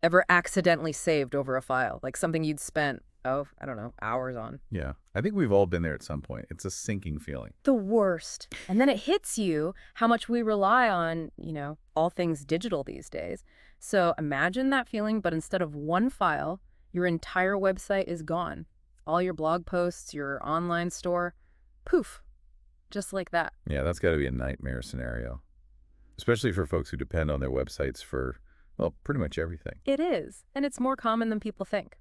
Ever accidentally saved over a file, like something you'd spent, oh, I don't know, hours on? Yeah, I think we've all been there at some point. It's a sinking feeling. The worst. And then it hits you how much we rely on, all things digital these days. So imagine that feeling, but instead of one file, your entire website is gone. All your blog posts, your online store, poof, just like that. Yeah, that's got to be a nightmare scenario, especially for folks who depend on their websites for, well, pretty much everything. It is, and it's more common than people think.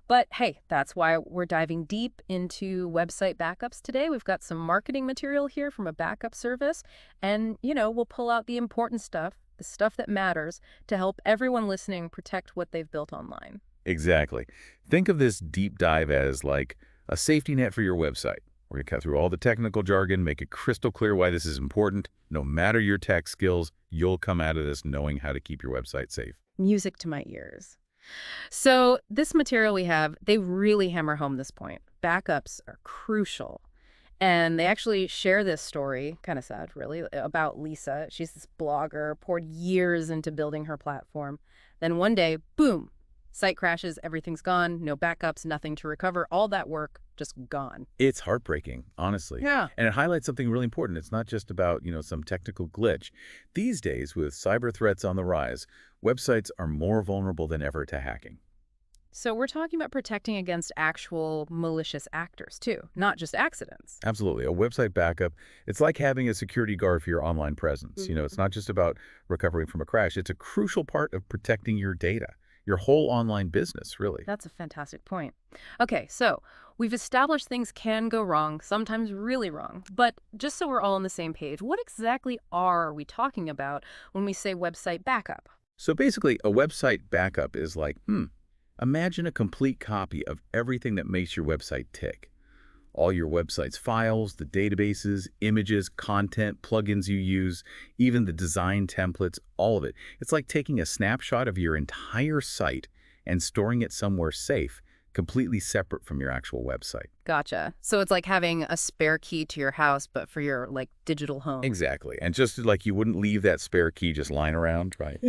But hey, that's why we're diving deep into website backups today. We've got some marketing material here from a backup service, and, we'll pull out the important stuff, the stuff that matters, to help everyone listening protect what they've built online. Exactly. Think of this deep dive as like a safety net for your website. We're going to cut through all the technical jargon, make it crystal clear why this is important. No matter your tech skills, you'll come out of this knowing how to keep your website safe. Music to my ears. So this material we have, they really hammer home this point. Backups are crucial. And they actually share this story, kind of sad, really, about Lisa. She's this blogger, poured years into building her platform. Then one day, boom, site crashes, everything's gone, no backups, nothing to recover. All that work just gone. It's heartbreaking, honestly. Yeah. And it highlights something really important. It's not just about, some technical glitch. These days, with cyber threats on the rise, websites are more vulnerable than ever to hacking. So we're talking about protecting against actual malicious actors, too, not just accidents. Absolutely. A website backup, it's like having a security guard for your online presence. It's not just about recovering from a crash. It's a crucial part of protecting your data, your whole online business, really. That's a fantastic point. Okay, so we've established things can go wrong, sometimes really wrong. But just so we're all on the same page, what exactly are we talking about when we say website backup? So basically, a website backup is like, imagine a complete copy of everything that makes your website tick. All your website's files, the databases, images, content, plugins you use, even the design templates, all of it. It's like taking a snapshot of your entire site and storing it somewhere safe, completely separate from your actual website. Gotcha. So it's like having a spare key to your house, but for your, digital home. Exactly. And just like you wouldn't leave that spare key just lying around, right?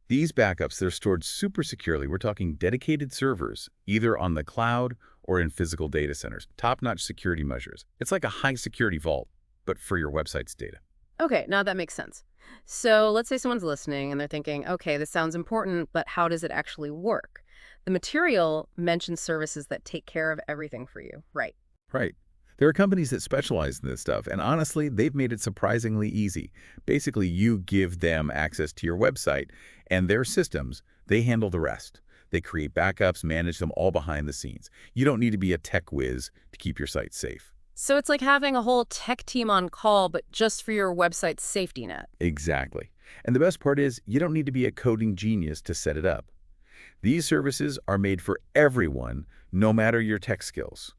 These backups, they're stored super securely. We're talking dedicated servers, either on the cloud or in physical data centers. Top-notch security measures. It's like a high-security vault, but for your website's data. Okay, now that makes sense. So let's say someone's listening and they're thinking, okay, this sounds important, but how does it actually work? The material mentions services that take care of everything for you, right? Right. There are companies that specialize in this stuff, and honestly, they've made it surprisingly easy. Basically, you give them access to your website, and their systems, they handle the rest. They create backups, manage them all behind the scenes. You don't need to be a tech whiz to keep your site safe. So it's like having a whole tech team on call, but just for your website's safety net. Exactly. And the best part is, you don't need to be a coding genius to set it up. These services are made for everyone, no matter your tech skills.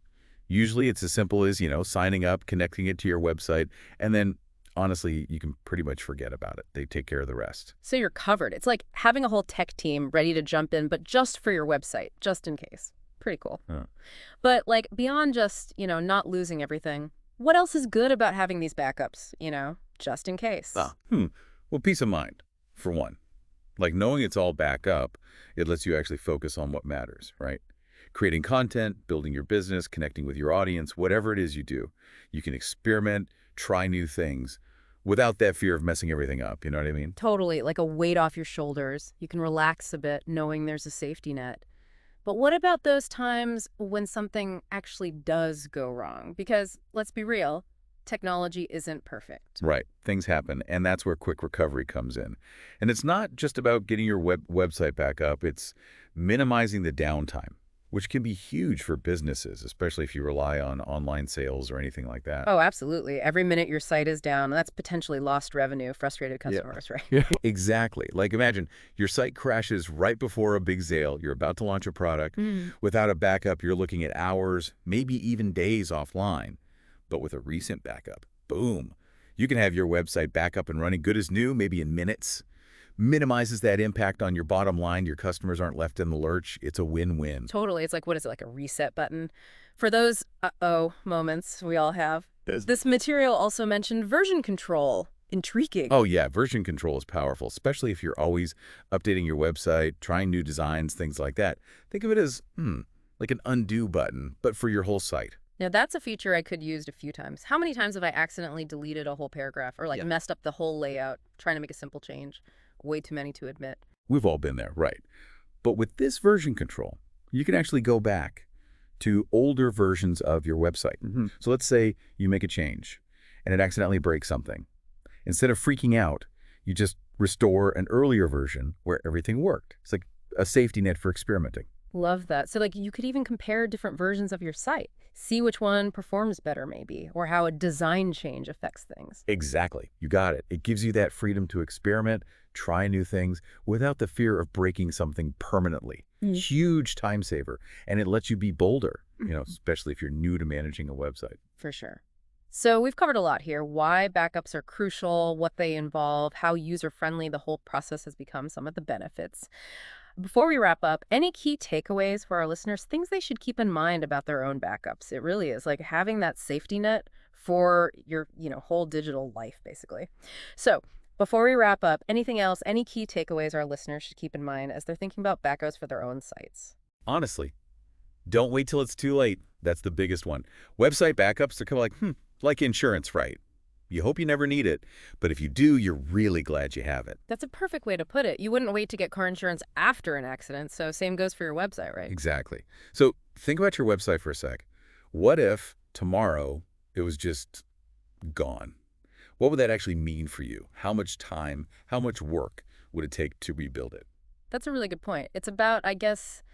Usually it's as simple as, signing up, connecting it to your website, and then, honestly, you can pretty much forget about it. They take care of the rest. So you're covered. It's like having a whole tech team ready to jump in, but just for your website, just in case. Pretty cool. Huh. But beyond just, not losing everything, what else is good about having these backups, just in case? Well, peace of mind, for one. Like knowing it's all back up, it lets you actually focus on what matters, right? Creating content, building your business, connecting with your audience, whatever it is you do. You can experiment, try new things without that fear of messing everything up. You know what I mean? Totally, like a weight off your shoulders. You can relax a bit knowing there's a safety net. But what about those times when something actually does go wrong? Because let's be real, technology isn't perfect. Right. Things happen, and that's where quick recovery comes in. And it's not just about getting your website back up. It's minimizing the downtime, which can be huge for businesses, especially if you rely on online sales or anything like that. Oh, absolutely. Every minute your site is down, that's potentially lost revenue, frustrated customers, right? Yeah, exactly. Like imagine your site crashes right before a big sale. You're about to launch a product. Without a backup, you're looking at hours, maybe even days offline. But with a recent backup, boom, you can have your website back up and running good as new, maybe in minutes. Minimizes that impact on your bottom line. Your customers aren't left in the lurch. It's a win-win. Totally. It's like, what is it, like a reset button? For those uh-oh moments we all have. This material also mentioned version control. intriguing. Oh yeah, version control is powerful, especially if you're always updating your website, trying new designs, things like that. Think of it as, like an undo button, but for your whole site. Now, that's a feature I could use a few times. How many times have I accidentally deleted a whole paragraph or like Yeah. messed up the whole layout trying to make a simple change? Way too many to admit. We've all been there, right? But with this version control, you can actually go back to older versions of your website. So let's say you make a change and it accidentally breaks something. Instead of freaking out, you just restore an earlier version where everything worked. It's like a safety net for experimenting. Love that. So, like, you could even compare different versions of your site, see which one performs better, maybe, or how a design change affects things. Exactly. You got it. It gives you that freedom to experiment, try new things without the fear of breaking something permanently. Huge time saver. And it lets you be bolder, especially if you're new to managing a website. For sure. So, we've covered a lot here why backups are crucial, what they involve, how user friendly the whole process has become, some of the benefits. Before we wrap up, any key takeaways for our listeners, things they should keep in mind about their own backups? It really is like having that safety net for your, whole digital life, basically. So, before we wrap up, anything else, any key takeaways our listeners should keep in mind as they're thinking about backups for their own sites? Honestly, don't wait till it's too late. That's the biggest one. Website backups, they're kind of like insurance, right? You hope you never need it, but if you do, you're really glad you have it. That's a perfect way to put it. You wouldn't wait to get car insurance after an accident, so same goes for your website, right? Exactly. So think about your website for a sec. What if tomorrow it was just gone? What would that actually mean for you? How much time, how much work would it take to rebuild it? That's a really good point. It's about, I guess,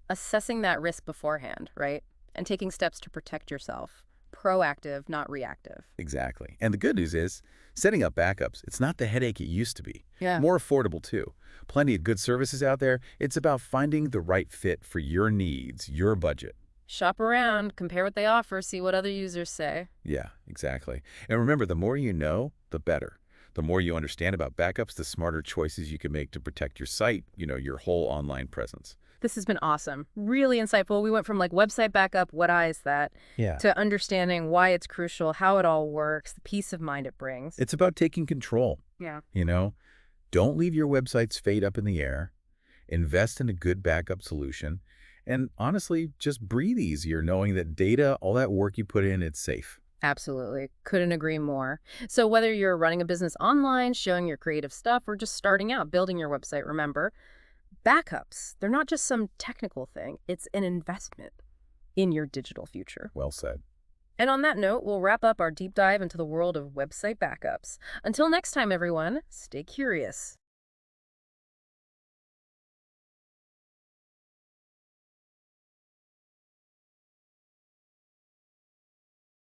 assessing that risk beforehand, right? And taking steps to protect yourself. Proactive, not reactive. Exactly. And the good news is, setting up backups, it's not the headache it used to be. Yeah. More affordable, too. Plenty of good services out there. It's about finding the right fit for your needs, your budget. Shop around, compare what they offer, see what other users say. Yeah, exactly. And remember, the more you know, the better. The more you understand about backups, the smarter choices you can make to protect your site, your whole online presence. This has been awesome. Really insightful. We went from like website backup, what is that, Yeah. to understanding why it's crucial, how it all works, the peace of mind it brings. It's about taking control, Yeah. you know? Don't leave your website's fate up in the air. Invest in a good backup solution. And honestly, just breathe easier knowing that data, all that work you put in, it's safe. Absolutely. Couldn't agree more. So whether you're running a business online, showing your creative stuff, or just starting out building your website, remember, backups, they're not just some technical thing. It's an investment in your digital future. Well said. And on that note, we'll wrap up our deep dive into the world of website backups. Until next time, everyone, stay curious.